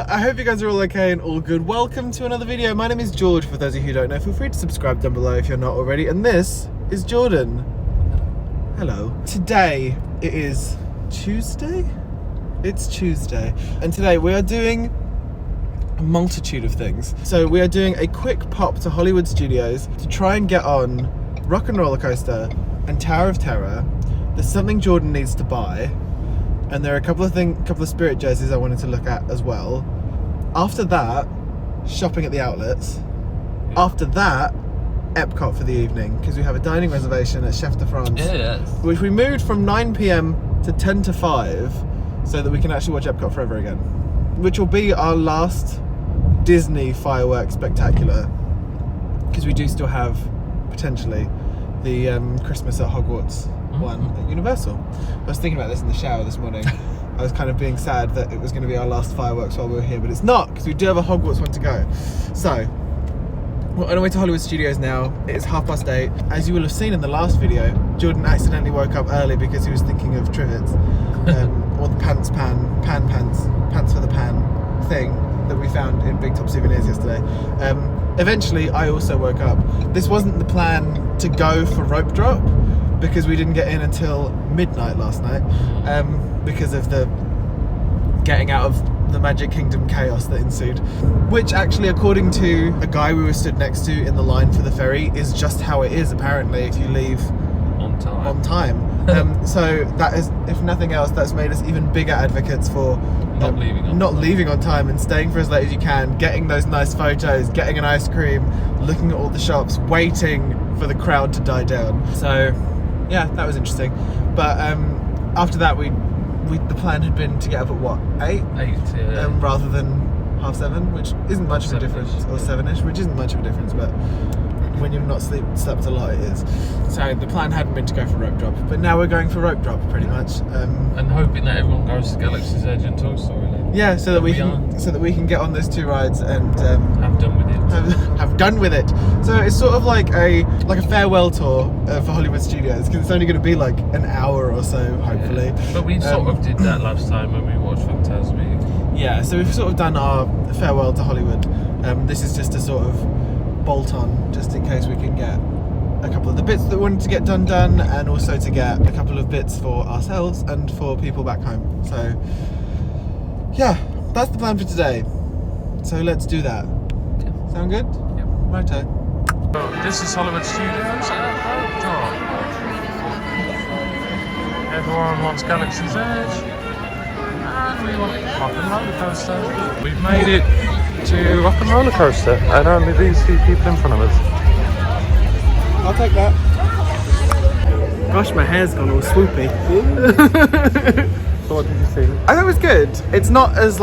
I hope you guys are all okay and all good. Welcome to another video. My name is George. For those of you who don't know, feel free to subscribe down below if you're not already. And this is Jordan. Hello. Today it is Tuesday? It's Tuesday. And today we are doing a multitude of things. So we are doing a quick pop to Hollywood Studios to try and get on Rock and Rollercoaster and Tower of Terror. There's something Jordan needs to buy. And there are a couple of Spirit jerseys I wanted to look at as well. After that, shopping at the outlets. After that, Epcot for the evening, because we have a dining reservation at Chef de France. Yes. Which we moved from 9 PM to 10 to 5, so that we can actually watch Epcot forever again. Which will be our last Disney fireworks spectacular. Because we do still have, potentially, the Christmas at Hogwarts one at Universal. I was thinking about this in the shower this morning. I was kind of being sad that it was going to be our last fireworks while we were here, but it's not, because we do have a Hogwarts one to go. So, we're on our way to Hollywood Studios now. It is 8:30. As you will have seen in the last video, Jordan accidentally woke up early because he was thinking of trivets, or the pants for the pan thing that we found in Big Top Souvenirs yesterday. Eventually, I also woke up. This wasn't the plan to go for rope drop, because we didn't get in until midnight last night, because of the getting out of the Magic Kingdom chaos that ensued. Which actually, according to a guy we were stood next to in the line for the ferry, is just how it is apparently if you leave on time. So that is, if nothing else, that's made us even bigger advocates for not leaving on time and staying for as late as you can, getting those nice photos, getting an ice cream, looking at all the shops, waiting for the crowd to die down. So yeah, that was interesting. But after that, the plan had been to get up at what, 8? 8, yeah. Rather than 7:30, which isn't much of a difference, or 7ish, which isn't much of a difference, but when you've not slept a lot, it is. So the plan hadn't been to go for rope drop, but now we're going for rope drop pretty much. And hoping that everyone goes to Galaxy's Edge and Toy Story Land. Yeah, so that we can get on those 2 rides and have done with it. Have done with it. So it's sort of like a farewell tour for Hollywood Studios, because it's only going to be like an hour or so, hopefully. Yeah. But we sort of did that last time when we watched Fantasmic. Yeah, so we've sort of done our farewell to Hollywood. This is just a sort of bolt on, just in case we can get a couple of the bits that we wanted to get done, and also to get a couple of bits for ourselves and for people back home. So yeah, that's the plan for today. So let's do that. Yeah. Sound good? Yep. Righto. So this is Hollywood Studios at Epcot. Everyone wants Galaxy's Edge, and we want Rock and Rollercoaster. We've made it to Rock and Rollercoaster, and only these 2 people in front of us. I'll take that. Gosh, my hair's gone all swoopy. So what did you think? I thought it was good. It's not as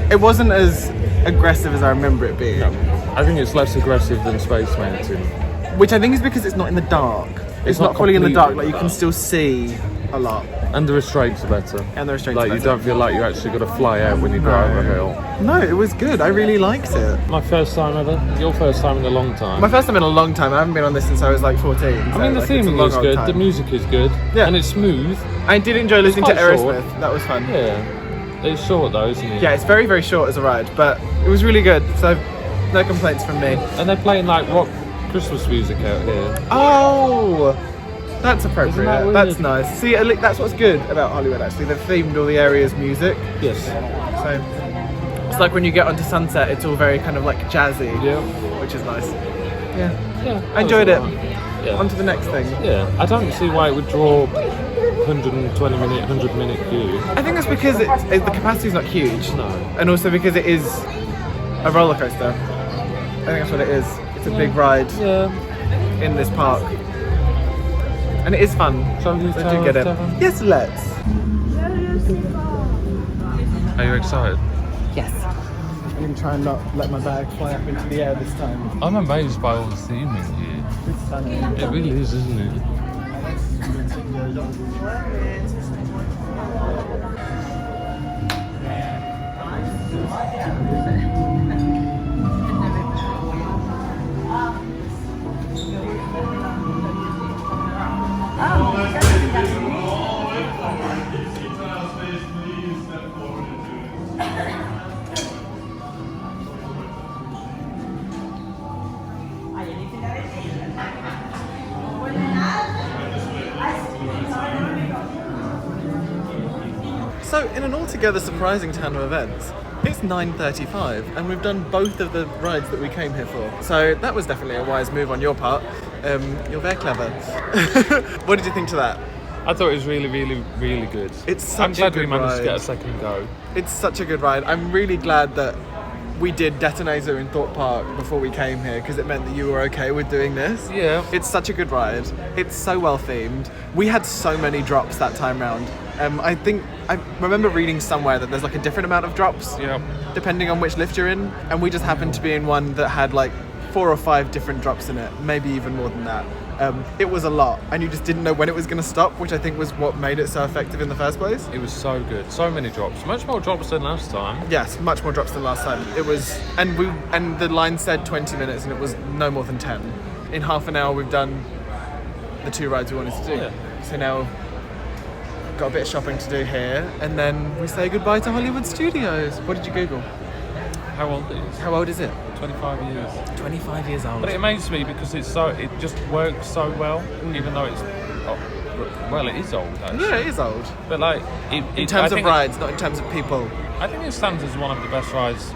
it wasn't as aggressive as I remember it being. No, I think it's less aggressive than Space Mountain. Which I think is because it's not in the dark. It's not fully in the dark, like you can still see a lot. And the restraints are better. And the restraints are better. You don't feel like you actually got to fly out when you go over a hill. No, it was good. I really liked it. My first time ever. Your first time in a long time. My first time in a long time. I haven't been on this since I was like 14. I mean, the theming is good. The music is good. Yeah. And it's smooth. I did enjoy listening to Aerosmith. Short. That was fun. Yeah. It's short though, isn't it? Yeah, it's very, very short as a ride, but it was really good. So no complaints from me. And they're playing like rock Christmas music out here. Oh! That's appropriate. That's nice. See, that's what's good about Hollywood, actually. They've themed all the areas music. Yes. So it's like when you get onto Sunset, it's all very kind of like jazzy. Yeah. Which is nice. Yeah. Yeah. I enjoyed it. Yeah. On to the next thing. Yeah. I don't see why it would draw 100 minute queue. I think that's because the capacity is not huge. No. And also because it is a roller coaster. I think that's what it is. It's a big ride in this park. And it is fun, so do get it. Yes, let's. Are you excited? Yes. I'm going to try and not let my bag fly up into the air this time. I'm amazed by all the theming here. It's stunning. It really is, isn't it? So, in an altogether surprising turn of events, it's 9:35 and we've done both of the rides that we came here for. So that was definitely a wise move on your part. You're very clever. What did you think to that? I thought it was really, really, really good. It's such I'm glad a good we managed to ride. get a second go. It's such a good ride. I'm really glad that we did Detonator in Thorpe Park before we came here because it meant that you were okay with doing this. Yeah. It's such a good ride. It's so well themed. We had so many drops that time round. I think I remember reading somewhere that there's like a different amount of drops depending on which lift you're in, and we just happened to be in one that had like 4 or 5 different drops in it, maybe even more than that. It was a lot, and you just didn't know when it was going to stop, which I think was what made it so effective in the first place. It was so good. So many drops. Much more drops than last time. Yes, much more drops than last time. It was, and the line said 20 minutes, and it was no more than 10. In half an hour, we've done the 2 rides we wanted to do. Yeah. So now, got a bit of shopping to do here, and then we say goodbye to Hollywood Studios. What did you Google? How old it is? How old is it? 25 years. 25 years old. But it amazes me because it just works so well, even though it's, well, it is old actually. Yeah, it is old. But like, In terms of rides, not in terms of people. I think it stands as one of the best rides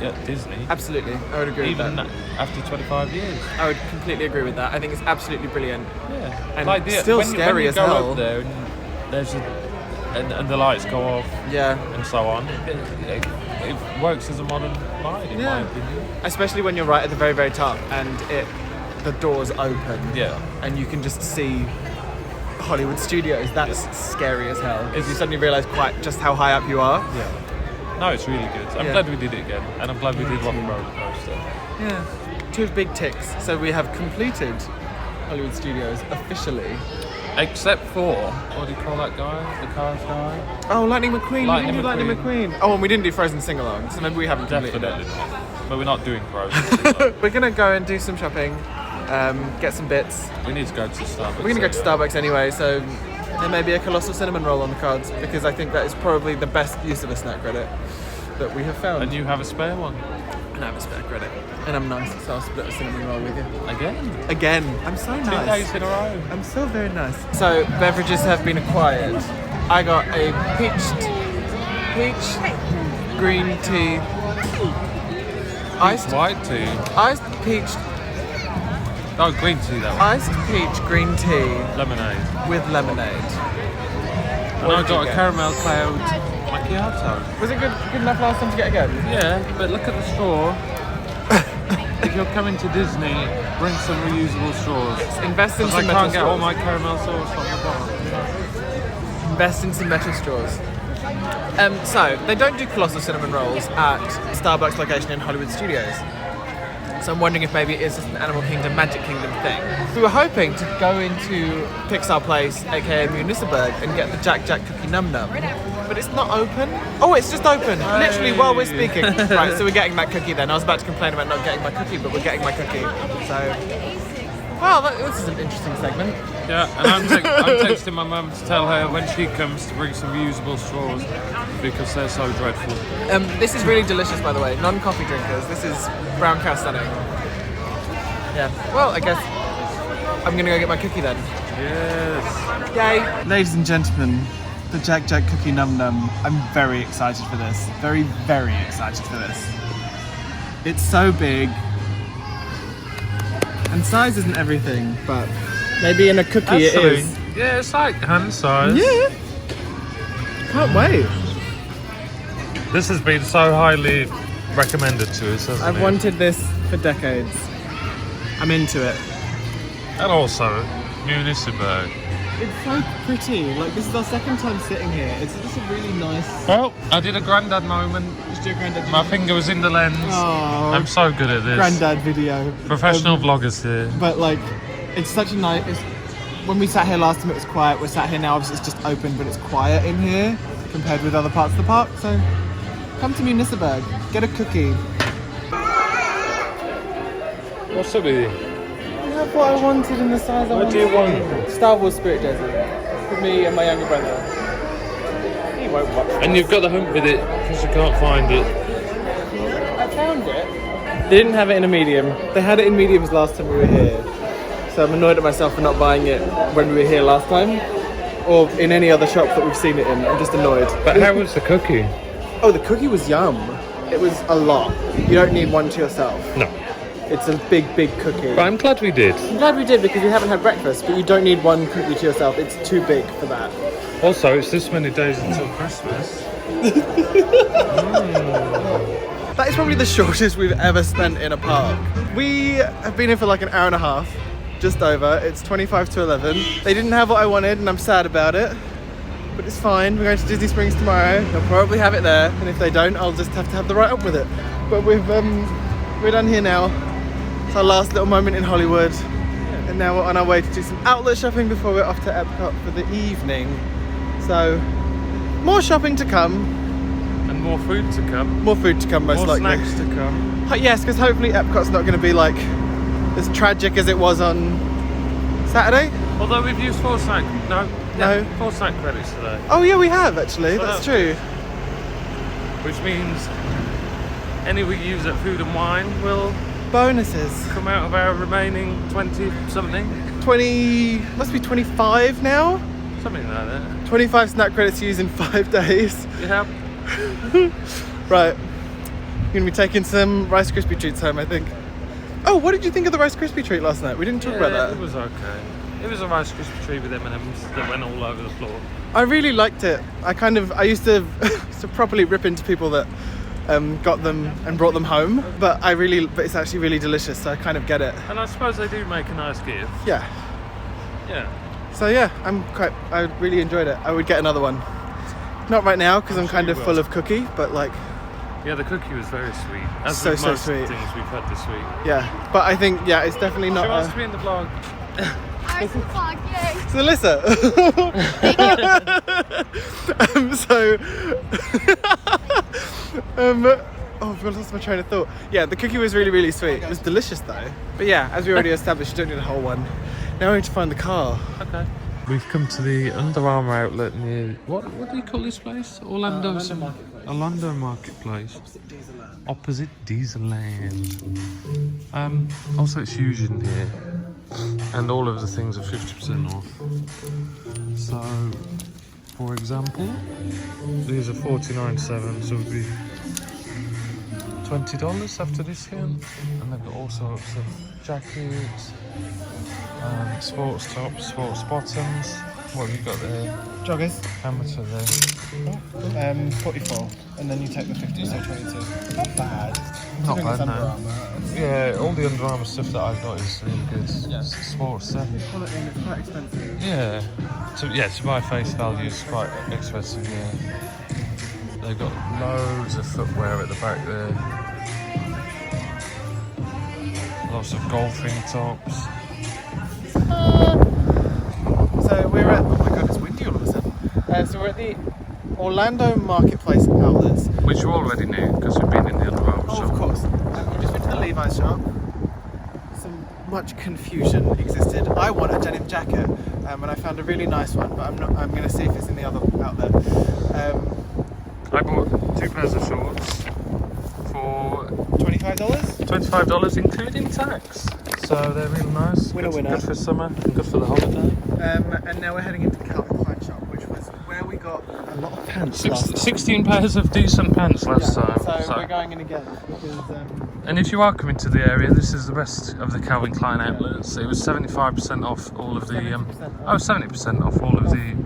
at Disney. Absolutely, I would agree with Even that. after 25 years. I would completely agree with that. I think it's absolutely brilliant. Yeah. And like still when scary you as go hell. up there and there's and the lights go off Yeah. and so on, it works as a modern ride in my opinion. Especially when you're right at the very, very top and the doors open. Yeah. And you can just see Hollywood Studios. That's scary as hell. Because you suddenly realise quite just how high up you are. Yeah. No, it's really good. I'm glad we did it again, and I'm glad we did Rollercoaster. Yeah. 2 big ticks. So we have completed Hollywood Studios officially. Except for, what do you call that guy? The Cars guy? Oh, Lightning McQueen. Lightning We didn't do Lightning McQueen. McQueen. Oh, and we didn't do Frozen Sing-Along, so maybe we haven't completed Definitely it. not. But we're not doing Frozen. We're going to go and do some shopping, get some bits. We need to go to Starbucks. We're going to go to Starbucks anyway, so there may be a colossal cinnamon roll on the cards, because I think that is probably the best use of a snack credit that we have found. And you have a spare one? And I have a spare credit. And I'm nice, so I'll split a cinnamon roll with you. Again? I'm so 2 nice. days in a row. I'm so very nice. So, beverages have been acquired. I got a peach green tea. Iced White tea. peach, Oh, green tea that one. iced peach green tea Lemonade. with lemonade. And What I did you got a get? caramel cloud macchiato. Was it good enough last time to get again? Yeah, but look at the straw. If you're coming to Disney, bring some reusable straws. Invest in Because I some metal can't get all straws. my caramel sauce from the bottom. Invest in some metal straws. So, they don't do colossal cinnamon rolls at Starbucks location in Hollywood Studios. So I'm wondering if maybe it is just an Animal Kingdom, Magic Kingdom thing. We were hoping to go into Pixar Place, aka Municiberg, and get the Jack Jack Cookie Num Num. But it's not open. Oh, it's just open. Literally while we're speaking. Right, so we're getting that cookie then. I was about to complain about not getting my cookie, but we're getting my cookie. So, well, this is an interesting segment. Yeah, and I'm texting my mum to tell her when she comes to bring some reusable straws because they're so dreadful. This is really delicious, by the way. Non-coffee drinkers. This is brown cow stunning. Yeah. Well, I guess I'm gonna go get my cookie then. Yes. Yay! Ladies and gentlemen, the Jack Jack Cookie Num Num. I'm very excited for this. Very, very excited for this. It's so big. And size isn't everything, but maybe in a cookie it is. Yeah, it's like hand size. Yeah. Can't wait. This has been so highly recommended to us, hasn't I've it? wanted this for decades. I'm into it. And also, Municiberg. It's so pretty. Like, this is our second time sitting here. It's just a really nice... Well, I did a granddad moment. Just do a granddad My finger was in the lens. Oh, I'm so good at this. granddad video. Professional vloggers here. But like, it's such a nice... When we sat here last time it was quiet. We're sat here now, obviously it's just open, but it's quiet in here compared with other parts of the park. So, come to Municiberg. Get a cookie. What's up with you? I have what I wanted in the size I wanted. What do you want? Star Wars Spirit Jersey. For me and my younger brother. He won't watch. And you've got the hump with it because you can't find it. I found it. They didn't have it in a medium. They had it in mediums last time we were here. So I'm annoyed at myself for not buying it when we were here last time. or in any other shops that we've seen it in. I'm just annoyed. But how was the cookie? Oh, the cookie was yum. It was a lot. You don't need one to yourself. No. It's a big, big cookie. But I'm glad we did. I'm glad we did because we haven't had breakfast, but you don't need one cookie to yourself. It's too big for that. Also, it's this many days until Christmas. That is probably the shortest we've ever spent in a park. We have been here for like an hour and a half, just over. It's 25 to 11. They didn't have what I wanted and I'm sad about it, but it's fine. We're going to Disney Springs tomorrow. They'll probably have it there, and if they don't, I'll just have to have the right up with it. But we're done here now. It's our last little moment in Hollywood, and now we're on our way to do some outlet shopping before we're off to Epcot for the evening. So, more shopping to come. And more food to come. More food to come, most more likely. More snacks to come. Yes, because hopefully Epcot's not going to be like as tragic as it was on Saturday. Although we've used 4 snack credits today. Oh yeah, we have actually. So that's true. Which means any we use at Food and Wine will bonuses come out of our remaining 20 something. 20 must be 25 now. Something like that. 25 snack credits to use in 5 days. Yeah. Right. You're gonna be taking some Rice Krispie treats home, I think. Oh, what did you think of the Rice Krispie treat last night? We didn't talk about that. It was okay. It was a Rice Krispie treat with M&Ms that went all over the floor. I really liked it. I used to properly rip into people that got them and brought them home, but it's actually really delicious, so I kind of get it. And I suppose they do make a nice gift. Yeah. Yeah. So yeah, I really enjoyed it. I would get another one. Not right now because I'm kind of full of cookie, but like. Yeah, the cookie was very sweet. As so with most sweet. things we've had this week. Yeah, but I think it's definitely not. She wants to be in the vlog. I can vlog, yay. So Alyssa. I've lost my train of thought. Yeah, the cookie was really, really sweet. It was delicious though. But yeah, as we already established, you don't need a whole one. Now we need to find the car. Okay. We've come to the Under Armour outlet near, what do you call this place? Orlando Marketplace. Opposite Dieselland. Also it's huge in here. And all of the things are 50% off. So, for example, these are $49.7, so it would be $20 after discount. And they've got all sorts of jackets, sports tops, sports bottoms. What have you got there? Joggers. How much are they? 44, and then you take the 50, so 22. Not bad. Not bad, Under no. Armour. Yeah, all the Under Armour stuff that I've got is really good. Yeah. Sports stuff. Quality, and it's quite expensive. Yeah. To buy face value is quite expensive, yeah. They've got loads of footwear at the back there. Lots of golfing tops. So we're at, oh my god, it's windy all of a sudden. So we're at the Orlando Marketplace outlets. Which you already knew because we've been in the Under Armour shop. Of course. We just went to the Levi's shop. Much confusion existed. I want a denim jacket, and I found a really nice one, but I'm going to see if it's in the other outlet. I bought 2 pairs of shorts for $25? $25, including tax. So they're really nice. Winner. Good for summer, good for the holiday. And now we're heading into the Calvin Klein shop, which was where we got a lot of pants. 16 pairs of decent pants last time. So we're going in again because. And if you are coming to the area, this is the best of the Calvin Klein outlets. It was 75% off all of the 70% off all of the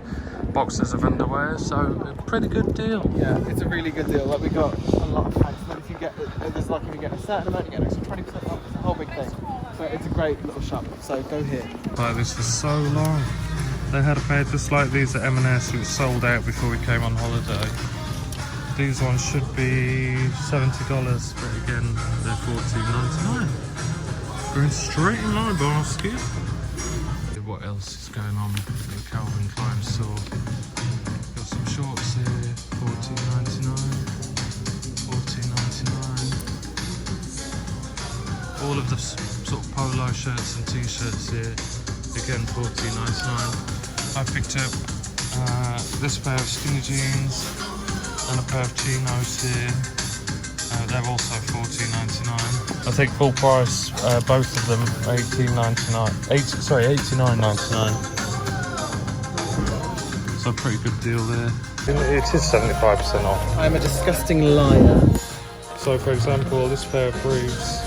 boxes of underwear, so a pretty good deal. Yeah, it's a really good deal. Like we got a lot of pants, but if you get if you get a certain amount, you get an extra 20% off. It's a whole big thing. So it's a great little shop. So go here. Buy this for so long. They had a pair just like these at M&S. It was sold out before we came on holiday. These ones should be $70, but again, they're $14.99. Going straight in my basket. What else is going on in the Calvin Klein store? Got some shorts here, $14.99. $14.99. All of the sort of polo shirts and t-shirts here, again $14.99. I picked up this pair of skinny jeans and a pair of chinos here. They're also $14.99. I think full price, both of them $89.99. So a pretty good deal there. It is 75% off. I'm a disgusting liar. So for example, this pair of briefs,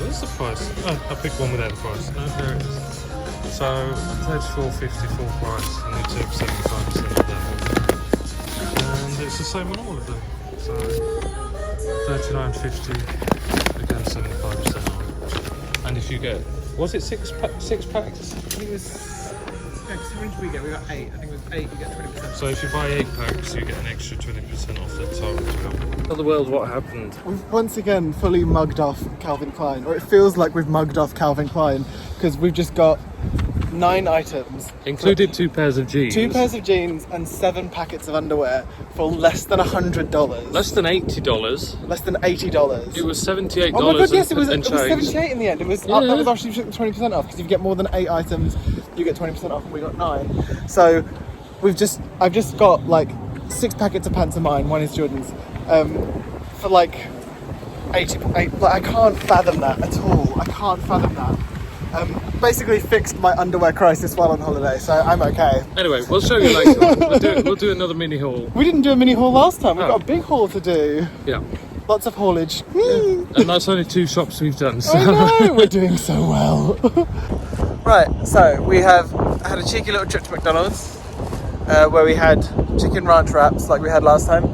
where's the price? Oh, I picked one without the price. No, there it is. So $34.50 full price, and you took 75% of that one. And it's the same on all of them. So $39.50 again, 75% off. And if you get, was it six packs? I think it was. Yeah, because how many did we get? We got 8. I think it was 8. You get 20%. So if you buy 8 packs, you get an extra 20% off the total. Tell the world what happened. We've once again fully mugged off Calvin Klein, or it feels like we've mugged off Calvin Klein, because we've just got 9 items. Included 2 pairs of jeans. 2 pairs of jeans and 7 packets of underwear for less than $100. Less than $80. Less than $80. It was $78. Oh my god, yes, it was and change. 78 in the end. It was that was actually 20% off, because if you get more than 8 items, you get 20% off, and we got 9. So I've just got like 6 packets of pants of mine, one is Jordan's, for like 80. Like, I can't fathom that at all. I can't fathom that. Basically fixed my underwear crisis while on holiday, so I'm okay. Anyway, we'll show you later on. We'll do another mini haul. We didn't do a mini haul last time. We've got a big haul to do. Yeah. Lots of haulage. Yeah. And that's only 2 shops we've done. So. I know, we're doing so well. Right, so we have had a cheeky little trip to McDonald's, where we had chicken ranch wraps like we had last time.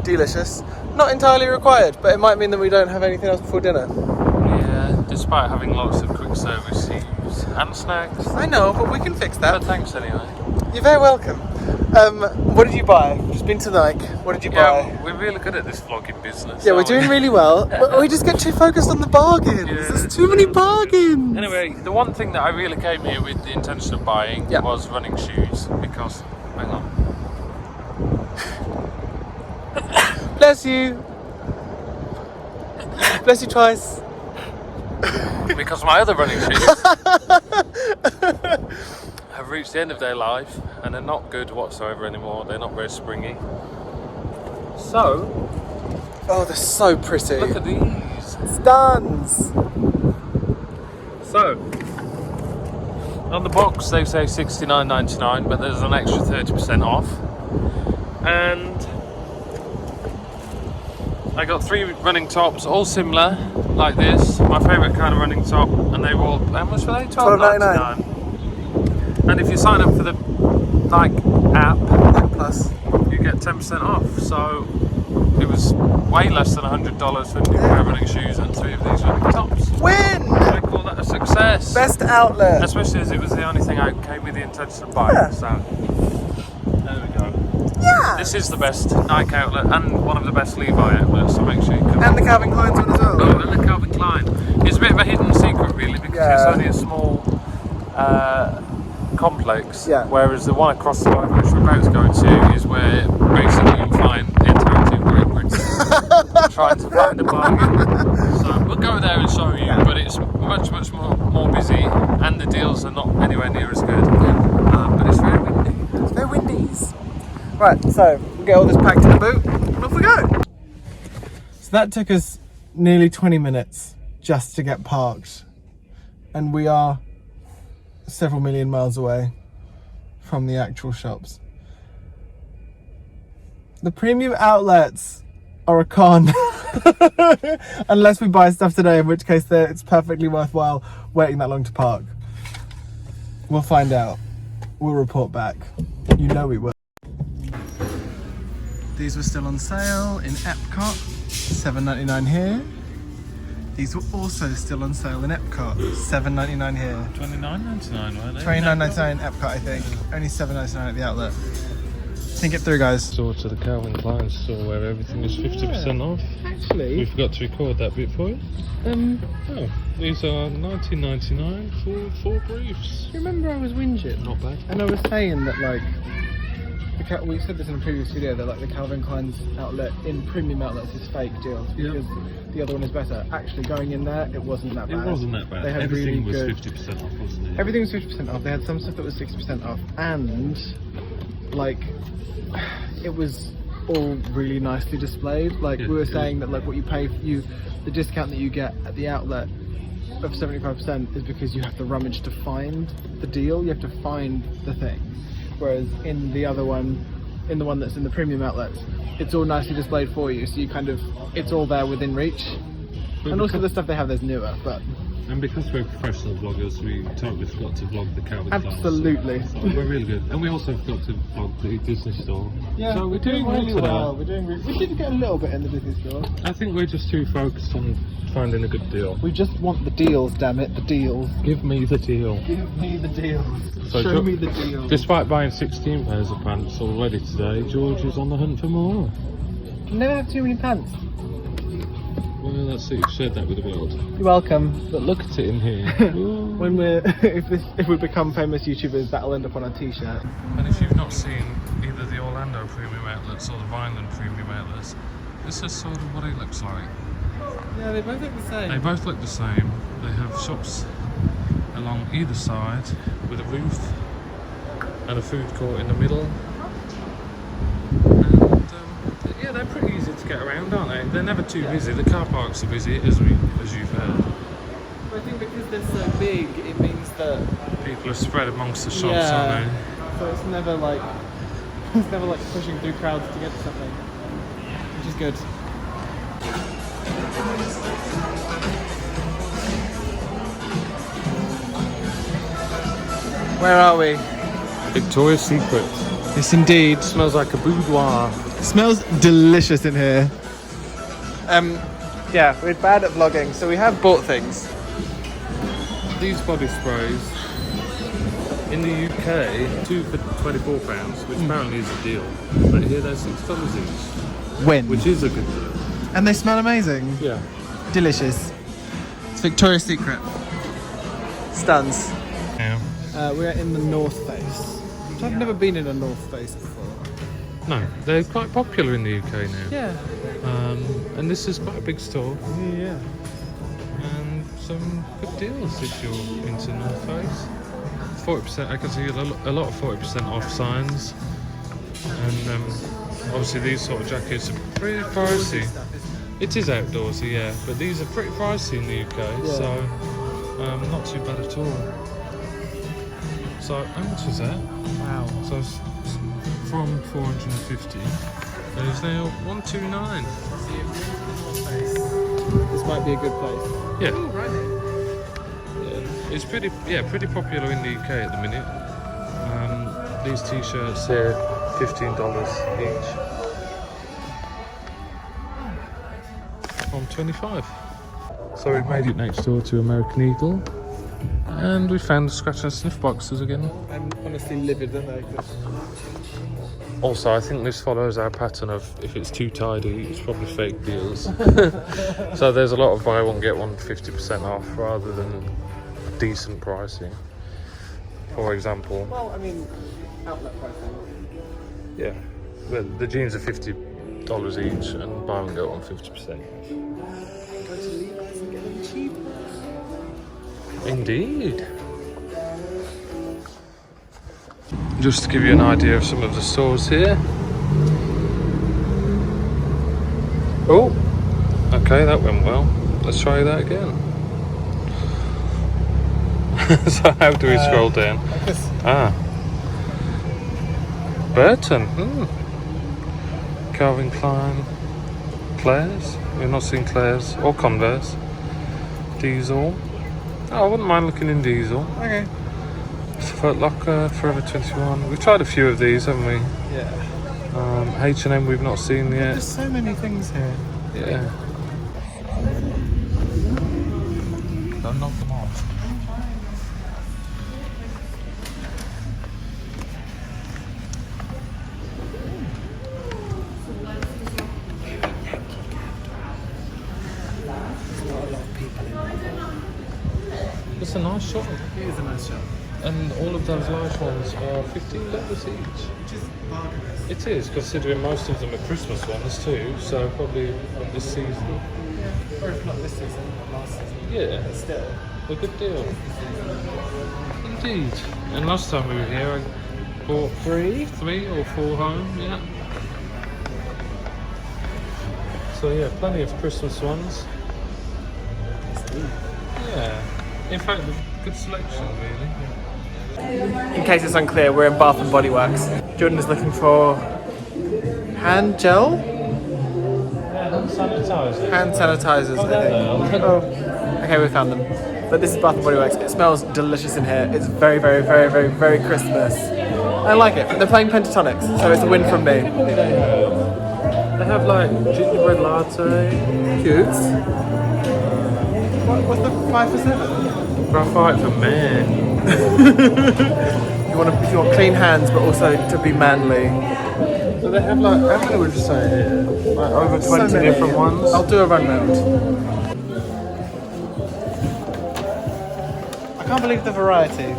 Delicious. Not entirely required, but it might mean that we don't have anything else before dinner. Yeah, despite having lots of quick service teams and snacks. I know, but we can fix that. But thanks anyway. You're very welcome. What did you buy? Just been to Nike. What did you buy? Yeah, we're really good at this vlogging business. Yeah, we're doing really well. But we just get too focused on the bargains. Yeah, There's too many bargains. Anyway, the one thing that I really came here with the intention of buying was running shoes, because, hang on. Bless you. Bless you twice. Because my other running shoes have reached the end of their life and are not good whatsoever anymore. They're not very springy. So, Oh, they're so pretty. look at these. Stans. So, on the box they say $69.99, but there's an extra 30% off. And I got 3 running tops, all similar, like this. My favourite kind of running top, and they were all, how much were they? $12.99. And if you sign up for the Nike app, Plus. you get 10% off. So it was way less than $100 for a new pair of running shoes and 3 of these running tops. Win! I call that a success. Best outlet. Especially as it was the only thing I came with the intention of buying. Yeah. So there we go. Yeah. This is the best Nike outlet and one of the best Levi outlets, so make sure you come. And the Calvin Klein's one as well. Oh, and the Calvin Klein. It's a bit of a hidden secret really, because it's only a small complex, whereas the one across the road which we're about to go to is where basically you'll find the entirety of Great Britain trying to find a bargain. So we'll go there and show you, but it's much more busy and the deals are not anywhere near as good. But it's very windy. It's very windies. Right, so we'll get all this packed in the boot and off we go. So that took us nearly 20 minutes just to get parked, and we are several million miles away from the actual shops. The premium outlets are a con. Unless we buy stuff today, in which case it's perfectly worthwhile waiting that long to park. We'll find out. We'll report back. You know we will. These were still on sale in Epcot, $7.99 here. These were also still on sale in Epcot, $7.99 here. $29.99, weren't they? $29.99 in Epcot, I think. Only $7.99 at the outlet. Think it through, guys. Store to the Calvin Klein store where everything is 50% off. Actually, We forgot to record that bit for you. Oh, these are $19.99 for 4 briefs. remember I was whinging? Not bad. And I was saying that, like, we said this in a previous video, that like the Calvin Klein's outlet in premium outlets is fake deals because the other one is better. Actually, going in there, it wasn't that bad. It wasn't that bad. They had Everything really was good, 50% off, wasn't it? Everything was 50% off. They had some stuff that was 60% off, and like it was all really nicely displayed. Like we were saying that like what you pay for the discount that you get at the outlet of 75% is because you have to rummage to find the deal. You have to find the thing. whereas in the other one, in the one that's in the premium outlets, it's all nicely displayed for you, so you kind of, it's all there within reach. And also the stuff they have there's newer, but... And because we're professional vloggers, we totally forgot to vlog the Calvin Klein. Absolutely. So we're really good. And we also forgot to vlog the Disney store. Yeah, so we're doing really well. We're doing we did get a little bit in the Disney store. I think we're just too focused on finding a good deal. We just want the deals, damn it, the deals. Give me the deal. Give me the deals. So Show me the deals. Despite buying 16 pairs of pants already today, George is on the hunt for more. You never have too many pants. Well, let's see, you've shared that with the world. You're welcome. But look at it in here. When we're if we become famous YouTubers, that'll end up on our t-shirt. And if you've not seen either the Orlando premium outlets or the Vineland premium outlets, this is sort of what it looks like. Yeah, they both look the same. They both look the same. They have shops along either side with a roof and a food court in the middle. And yeah, they're pretty easy to get around, aren't they? They're never too busy. The car parks are busy, as you've heard. I think because they're so big, it means that People are spread amongst the shops, aren't they? So it's never like pushing through crowds to get to something, which is good. Where are we? Victoria's Secret. Yes, indeed. Smells like a boudoir. Smells delicious in here. Yeah, we're bad at vlogging, so we have bought things. These body sprays in the UK, 2 for £24, which apparently is a deal. But here they're $6 each, When? which is a good deal. And they smell amazing. Yeah. Delicious. It's Victoria's Secret. Stuns. Yeah. We're in the North Face. Which I've never been in a North Face before. No, they're quite popular in the UK now. Yeah. And this is quite a big store. Yeah. And some good deals if you're into North Face. 40%, I can see a lot of 40% off signs. And obviously these sort of jackets are pretty pricey. It is outdoorsy, yeah, but these are pretty pricey in the UK, so not too bad at all. So how much is that? Wow. So it's from 450, there's now 129. This might be a good place. Yeah. Ooh, right here. It's pretty popular in the UK at the minute. These t-shirts here, $15 each. From 25. So we've made it next door to American Eagle, and we found the scratch and sniff boxes again. I'm honestly livid, don't I? Also, I think this follows our pattern of if it's too tidy, it's probably fake deals. So there's a lot of buy one get one 50% off rather than decent pricing. For example, Well, I mean, outlet pricing. yeah, the jeans are $50 each, and buy one get one 50%. Go to Levi's and get them cheap. Indeed. Just to give you an idea of some of the stores here. Oh, okay, that went well. Let's try that again. So how do we scroll down? Burton. Calvin Klein. Claire's. We've not seen Claire's or Converse. Diesel. Oh, I wouldn't mind looking in Diesel. Okay. Foot Locker, Forever 21. We've tried a few of these, haven't we? Yeah. H&M we've not seen yet. There's so many things here. Yeah. Don't knock them off. It's a nice shop. It is a nice shop. And all of those large ones are $15 each. Which is bargainous. It is, considering most of them are Christmas ones too, so probably this season. Or if not this season, last season. Yeah, But still. a good deal. Indeed. And last time we were here, I bought three or four home, yeah. So yeah, plenty of Christmas ones. Yeah. In fact, a good selection really. In case it's unclear, we're in Bath and Body Works. Jordan is looking for hand gel? Sanitizer. Hand sanitizers, I think. Oh, okay, we found them. But this is Bath and Body Works. It smells delicious in here. It's very, very, very, very, very Christmas. I like it. They're playing Pentatonics, so it's a win from me. They have like gingerbread latte. Cute. What's the 5 for 7? Graphite for men. If you want clean hands, but also to be manly. So they have like, how many would you say here? Like over 20 So many. different ones? I'll do a run round. I can't believe the variety.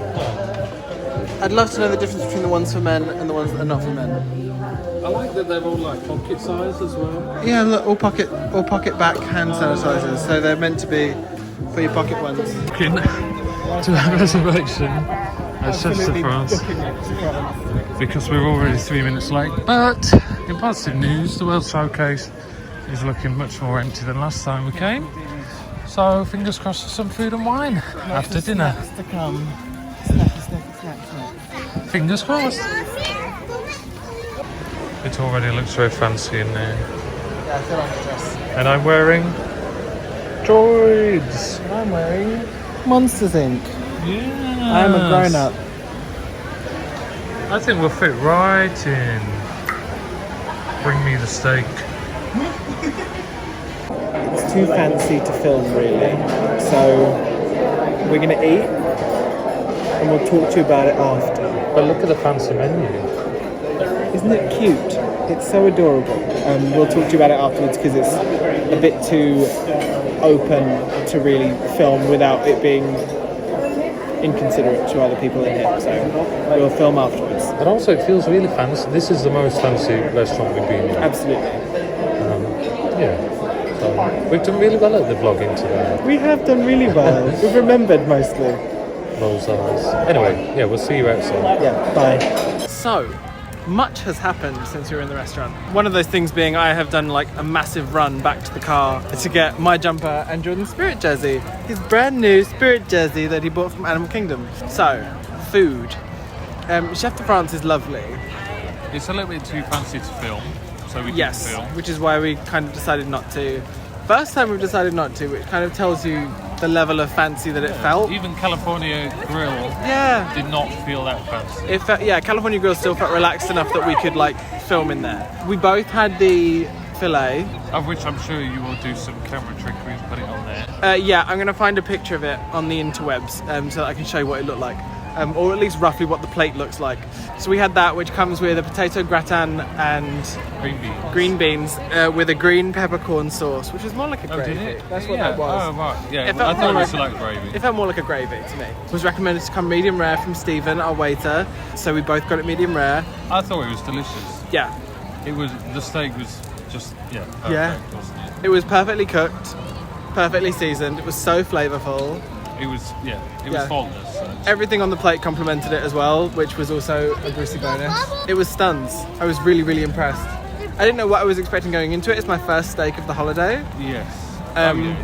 I'd love to know the difference between the ones for men and the ones that are not for men. I like that they're all like pocket size as well. Yeah, look, all pocket back hand sanitizers, so they're meant to be for your pocket ones. To have a reservation at Chester France because we're already 3 minutes late. But in positive news, the World Showcase is looking much more empty than last time we came. So fingers crossed for some food and wine after dinner. To come. Fingers crossed. It already looks very fancy in there. Yeah, I feel like a dress. And I'm wearing droids. And I'm wearing Monsters Inc. Yeah. I am a grown-up. I think we'll fit right in. Bring me the steak. It's too fancy to film, really. So we're gonna eat, and we'll talk to you about it after. But look at the fancy menu. Isn't it cute? It's so adorable. We'll talk to you about it afterwards because it's a bit too open to really film without it being inconsiderate to other people in here. So we'll film afterwards. And also it feels really fancy. This is the most fancy restaurant we've been in. Absolutely. Yeah. So we've done really well at the vlogging today. We have done really well. We've remembered mostly. Those eyes. Anyway, yeah, we'll see you outside. Yeah, bye. So, much has happened since we were in the restaurant. One of those things being I have done like a massive run back to the car to get my jumper and Jordan's Spirit jersey. His brand new Spirit jersey that he bought from Animal Kingdom. So, food. Chef de France is lovely. It's a little bit too fancy to film, so we Yes, didn't film. which is why we kind of decided not to. First time we've decided not to, which kind of tells you the level of fancy that it felt. Even California Grill Yeah. did not feel that fancy. It felt, yeah, California Grill still felt relaxed enough that we could like film in there. We both had the filet. Of which I'm sure you will do some camera trickery and put it on there. Yeah, I'm going to find a picture of it on the interwebs so that I can show you what it looked like. Or at least roughly what the plate looks like. So we had that, which comes with a potato gratin and green beans with a green peppercorn sauce, which was more like a gravy. Did it? That's what Yeah. that was. Oh, right. Yeah, It I felt thought it more was like gravy. It felt more like a gravy to me. It was recommended to come medium rare from Stephen, our waiter. So we both got it medium rare. I thought it was delicious. Yeah, The steak was just, perfect, Yeah. wasn't it? it was perfectly cooked, perfectly seasoned. It was so flavourful. It was Yeah. faultless. So. Everything on the plate complimented it as well, which was also a Brucey bonus. It was stuns. I was really, really impressed. I didn't know what I was expecting going into it. It's my first steak of the holiday. Yes. Yeah, it is.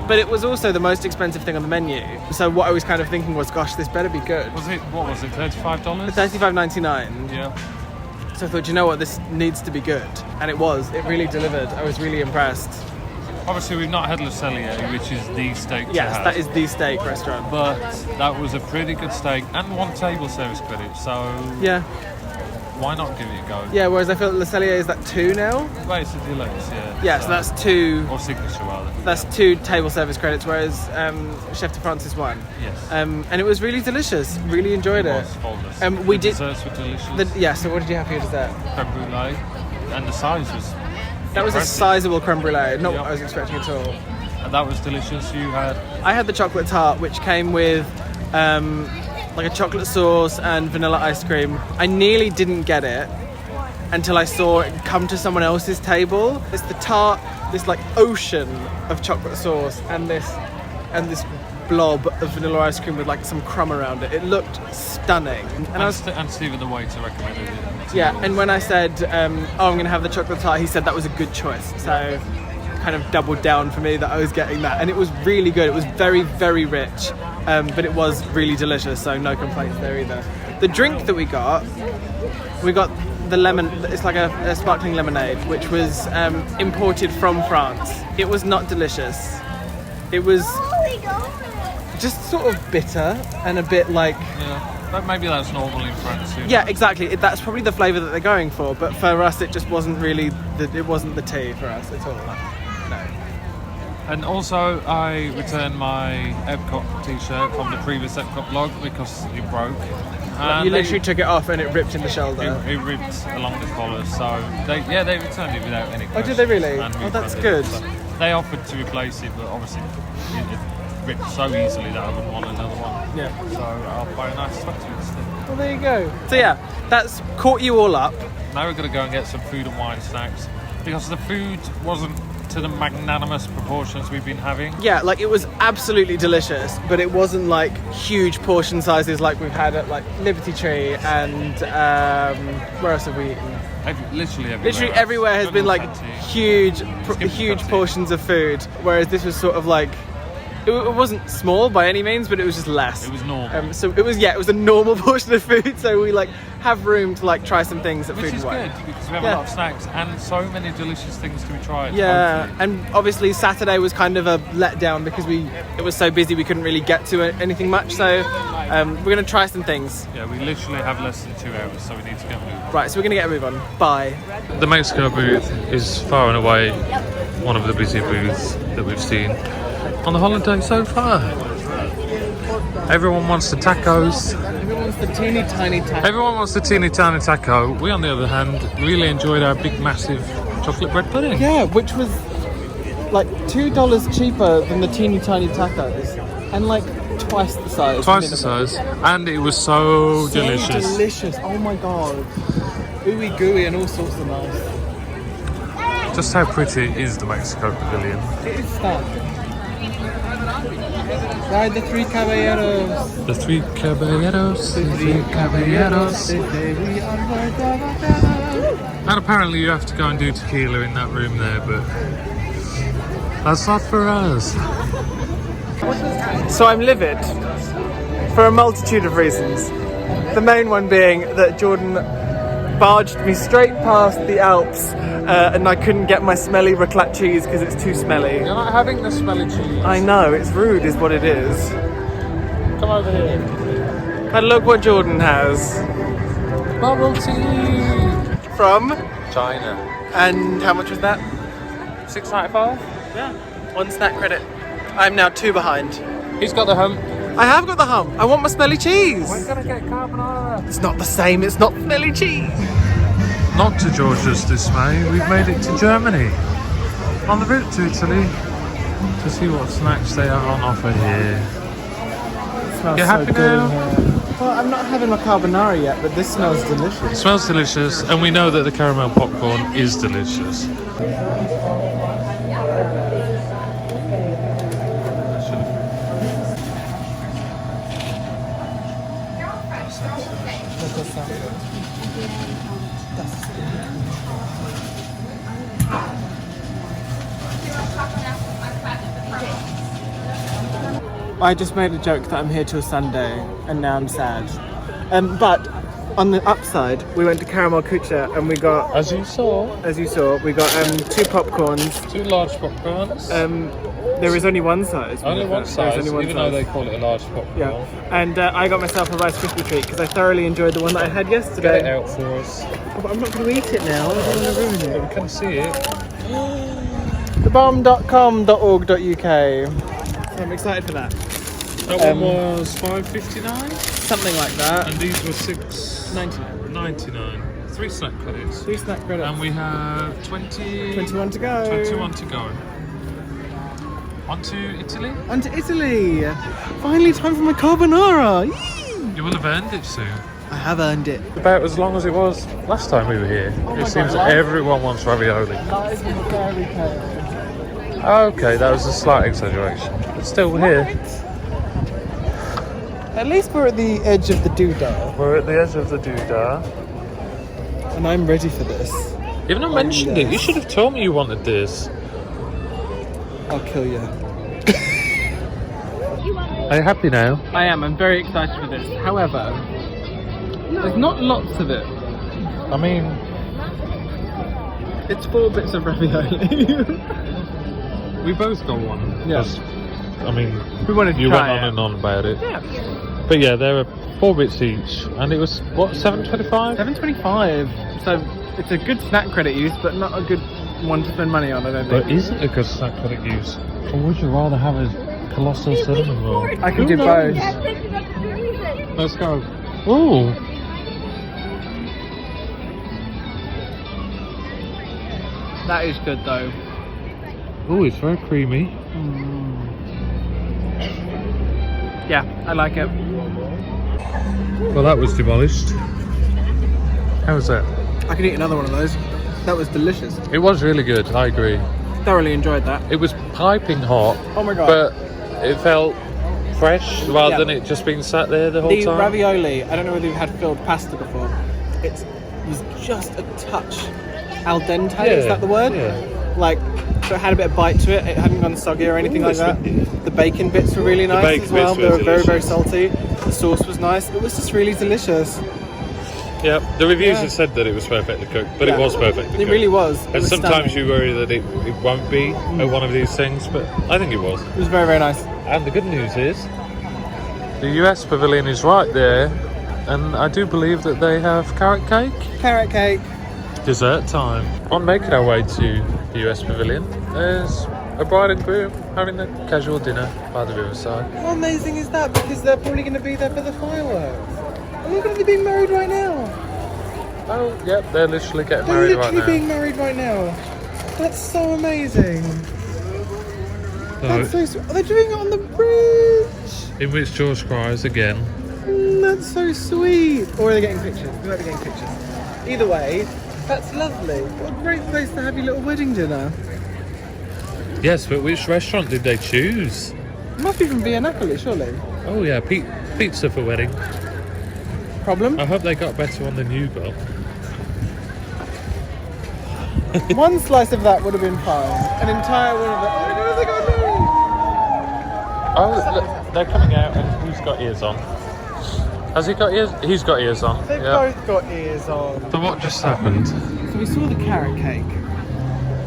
But it was also the most expensive thing on the menu. So what I was kind of thinking was, gosh, this better be good. What was it, $35? $35.99. Yeah. So I thought, you know what, this needs to be good. And it was. It really delivered. I was really impressed. Obviously, we've not had Le Cellier, which is the steak to Yes, have. that is the steak restaurant. But that was a pretty good steak and one table service credit, so Yeah. why not give it a go? Yeah, whereas I feel Le Cellier is that 2 now. Right, it's a deluxe, yeah. Yeah, so that's 2. Or signature, rather. That's 2 table service credits, whereas Chef de France is 1. Yes. And it was really delicious. Really enjoyed it. was faultless. We The did. desserts were delicious. Yeah. So what did you have for your dessert? Creme brulee, and the size was That was a impressive. sizable creme brulee. Not Yeah. what I was expecting at all. And that was delicious. You had I had the chocolate tart, which came with like a chocolate sauce and vanilla ice cream. I nearly didn't get it until I saw it come to someone else's table. It's the tart, this like ocean of chocolate sauce, and this blob of vanilla ice cream with like some crumb around it. It looked stunning. and Stephen the waiter recommended it. Yeah, and when I said, I'm going to have the chocolate tart, he said that was a good choice. So kind of doubled down for me that I was getting that. And it was really good. It was very, very rich. but it was really delicious, so no complaints there either. The drink that we got the lemon, it's like a sparkling lemonade, which was imported from France. It was not delicious. It was just sort of bitter and a bit like... Yeah, but maybe that's normal in France too. Yeah, exactly. That's probably the flavour that they're going for, but for us it just wasn't really, it wasn't the tea for us at all. No. And also, I returned my Epcot t-shirt from the previous Epcot vlog because it broke. You literally took it off and it ripped in the shoulder. It ripped along the collar, so they returned it without any questions. Oh, did they really? And Oh, that's refunded it. good. So they offered to replace it, but obviously it ripped so easily that I wouldn't want another one. Yeah. So I'll buy a nice sweater instead. Well, there you go. So yeah, that's caught you all up. Now we're going to go and get some food and wine snacks because the food wasn't to the magnanimous proportions we've been having. Yeah, like it was absolutely delicious, but it wasn't like huge portion sizes like we've had at like Liberty Tree and where else have we eaten? Literally everywhere has been like huge Cup tea. portions of food, whereas this was sort of like it wasn't small by any means, but it was just less. It was normal. So it was a normal portion of food, so we like have room to like try some things at Which Food is and Wine. good because we have a lot of snacks and so many delicious things to be tried. Yeah, hopefully. and obviously Saturday was kind of a letdown because it was so busy we couldn't really get to anything much. So we're gonna try some things. Yeah, we literally have less than 2 hours, so we need to get moving. Right, so we're gonna get a move on. Bye. The Mexico booth is far and away one of the busy booths that we've seen on the holiday so far. Everyone wants the tacos. Everyone wants the teeny tiny taco. Everyone wants the teeny tiny taco. We, on the other hand, really enjoyed our big, massive chocolate bread pudding. Yeah, which was like $2 cheaper than the teeny tiny tacos, and like twice the size. Twice the size, and it was so delicious. Delicious! Oh my god, ooey gooey and all sorts of nice. Just how pretty is the Mexico Pavilion? It is stunning. Ride the three caballeros. The three caballeros. The three caballeros. And apparently you have to go and do tequila in that room there, but that's not for us. So I'm livid for a multitude of reasons. The main one being that Jordan barged me straight past the Alps and I couldn't get my smelly raclette cheese because it's too smelly. You're not having the smelly cheese. I know, it's rude is what it is. Come over here. And look what Jordan has. Bubble tea. From? China. And how much was that? $6.95. Yeah. 1 snack credit. I'm now 2 behind. He's got the hump. I have got the hump. I want my smelly cheese. We're gonna get carbonara. It's not the same, it's not smelly cheese. Not to Georgia's dismay, we've made it to Germany. On the route to Italy to see what snacks they are on offer here. You happy now? Well, I'm not having my carbonara yet, but this smells delicious. It smells delicious, and we know that the caramel popcorn is delicious. I just made a joke that I'm here till Sunday, and now I'm sad. But on the upside, we went to Caramel Kucha, and we got, As you saw, we got 2 popcorns. 2 large popcorns. There is only one size. Only one size, There's only one even size. though they call it a large popcorn. Yeah, and I got myself a Rice Krispie treat because I thoroughly enjoyed the one that I had Get yesterday. it out for us. Oh, but I'm not going to eat it now. I don't want to ruin it. We can see it. thebomb.com.org.uk. I'm excited for that. That one was $5.59, Something like that. and these were $6.99. 99. 3 snack credits. 3 snack credits. And we have 21 to go. 21 to go. On to Italy. On to Italy. Finally time for my carbonara. Yee! You will have earned it soon. I have earned it. About as long as it was last time we were here. Oh It my seems God, that everyone wants ravioli. That is very cold. Okay, that was a slight exaggeration. But still, we're here. At least we're at the edge of the doodah. We're at the edge of the doodah. And I'm ready for this. You've not mentioned it. You should have told me you wanted this. I'll kill you. You want Are you happy now? I am. I'm very excited for this. However, there's not lots of it. I mean, It's 4 bits of ravioli. we both got one. Yeah. 'Cause, I mean, We wanted to you went try on it. and on about it. Yeah. But yeah, there are 4 bits each, and it was what, $7.25? $7.25. So it's a good snack credit use, but not a good one to spend money on. I don't think. But is it a good snack credit use? Or would you rather have a colossal cinnamon roll? I could do both. Let's go. Ooh. That is good though. Ooh, it's very creamy. Yeah, I like it. Well, that was demolished. How was that? I could eat another one of those. That was delicious. It was really good, I agree. Thoroughly enjoyed that. It was piping hot, Oh my god. but it felt fresh rather Yeah. than it just being sat there the whole The time. ravioli, I don't know whether you've had filled pasta before. It was just a touch al dente, is that the word? Yeah. Like, so it had a bit of bite to it. It hadn't gone soggy or anything like that. The bacon bits were really nice bacon as well. bits They were were very, very delicious. salty. The sauce was nice. It was just really delicious. Yeah, the reviews Yeah. have said that it was perfectly cooked, but Yeah. it was perfectly cooked. It really was. It And was sometimes stunning. you worry that it won't be at one of these things, but I think it was. It was very, very nice. And the good news is, the US pavilion is right there, and I do believe that they have carrot cake. Carrot cake. Dessert time. On making our way to the US pavilion, there's a bride and groom having a casual dinner by the riverside. How amazing is that? Because they're probably going to be there for the fireworks. And look at them being married right now. Oh, yep, they're literally getting They're married literally right now. being married right now. That's so amazing. That's So, so sweet. Oh, they're doing it on the bridge. in which George cries again. That's so sweet. Or are they getting pictures? We might be getting pictures. Either way, that's lovely. What a great place to have your little wedding dinner. Yes, but which restaurant did they choose? It must be from Via Napoli, surely. Oh yeah, pizza for wedding. Problem? I hope they got a better one than you got. One slice of that would have been fine. An entire one of that. Oh my god, they got married. Oh, look, they're coming out, and who's got ears on? Has he got ears? He's got ears on. They've Yeah. both got ears on. So what just happened? So we saw the carrot cake.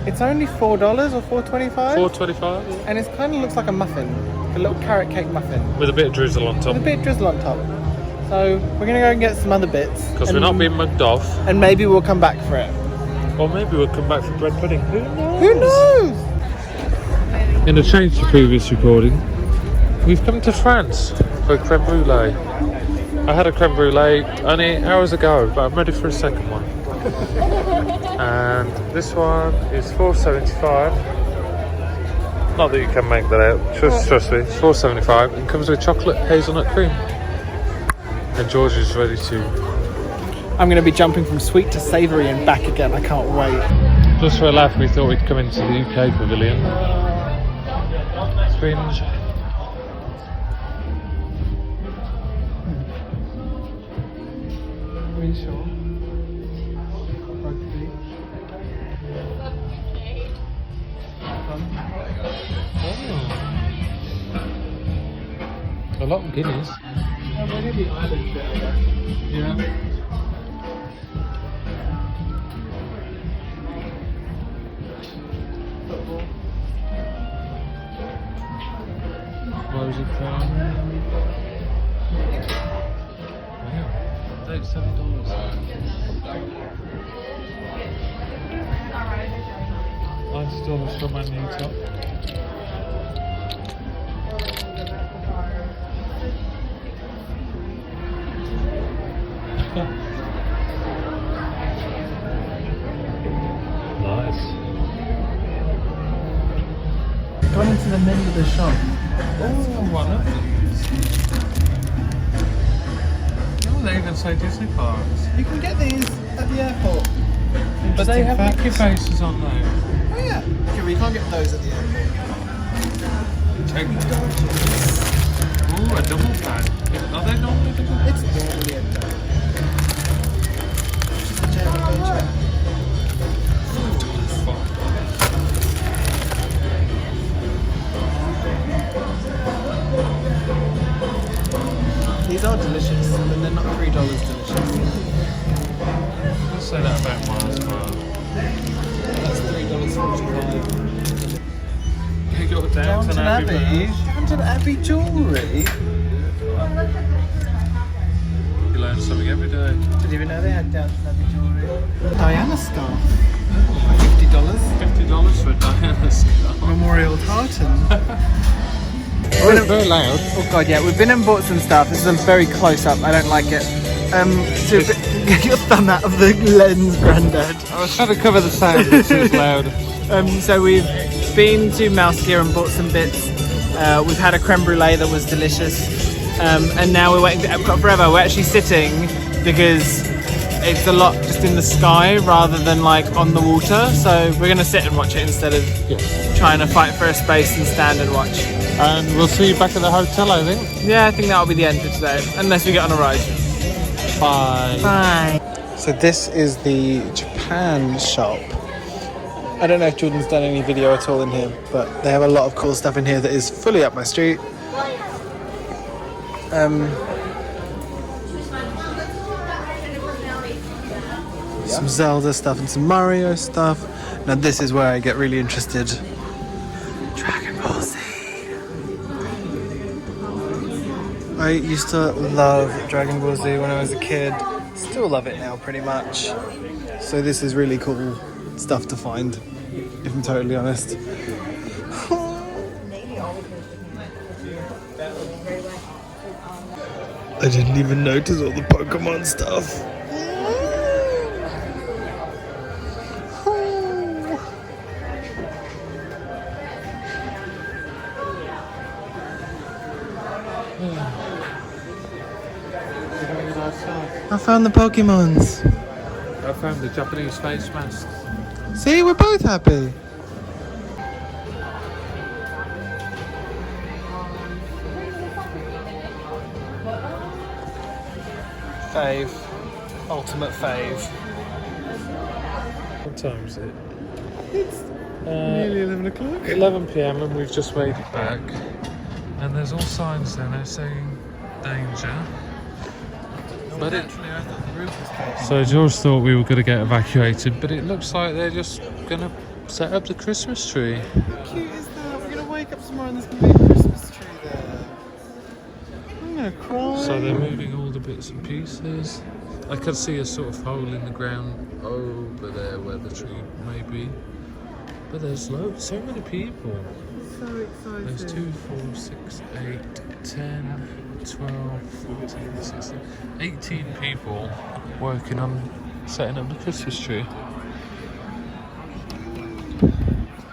It's only $4 or $4.25, $4.25 and it kind of looks like a muffin, a little carrot cake muffin with a bit of drizzle on top. with a bit of drizzle on top. So we're gonna go and get some other bits Because we're not being mugged off. and maybe we'll come back for it. Or maybe we'll come back for bread pudding. Who knows? Who knows? In a change to previous recording, we've come to France for a creme brulee. I had a creme brulee only hours ago, but I'm ready for a second one. And this one is $4.75. Not that you can make that out. Trust me, it's $4.75 and comes with chocolate hazelnut cream. And George is ready to. I'm gonna be jumping from sweet to savoury and back again. I can't wait. Just for a laugh, we thought we'd come into the UK pavilion. Fringe. Are you sure? A lot of Guineas. Yeah. Rosy crown. Wow. $37. $90 for my new top. Nice. Gone into the middle of the shop. Oh, one of these. Oh, they even say Disney parks. You can get these at the airport. But they have Interesting Mickey facts. faces on there. Oh yeah. Okay, well, you can't get those at the airport. Take them. Ooh, a double bag. Are they normally double bags? It's normally a dog. Just a German nature. your Downton Abbey merch. Downton Abbey jewellery. You learn something every day. Didn't even know they had Downton Abbey jewellery. Diana scarf. $50. $50 for a Diana scarf. Memorial tartan. Oh, it's very loud. Oh god, yeah, we've been and bought some stuff. This is a very close up. I don't like it. So get your thumb out of the lens, Grandad. I was trying to cover the sound, it's too loud. So we've been to Mouse here and bought some bits. We've had a creme brulee that was delicious. And now we're waiting for Epcot Forever. We're actually sitting because it's a lot just in the sky rather than like on the water. So we're going to sit and watch it instead of trying to fight for a space and stand and watch. And we'll see you back at the hotel, I think. Yeah, I think that'll be the end for today, unless we get on a ride. Bye. Bye. So this is the Japan shop. I don't know if Jordan's done any video at all in here, but they have a lot of cool stuff in here that is fully up my street. Some Zelda stuff and some Mario stuff. Now this is where I get really interested. Dragon Ball Z. I used to love Dragon Ball Z when I was a kid. Still love it now pretty much. So this is really cool stuff to find, if I'm totally honest. I didn't even notice all the Pokemon stuff. I found the Pokemons. I found the Japanese face mask. See, we're both happy. Fave. Ultimate fave. What time is it? It's nearly 11 o'clock. 11 PM and we've just made it back. And there's all signs there now saying danger. But so George thought we were going to get evacuated, but it looks like they're just going to set up the Christmas tree. How cute is that? We're going to wake up tomorrow and there's going to be a Christmas tree there. I'm going to cry. So they're moving all the bits and pieces. I can see a sort of hole in the ground over there where the tree may be. But there's so many people. So excited. There's 2, 4, 6, 8, 10, 12, 14, 16, 18 people working on setting up the Christmas tree.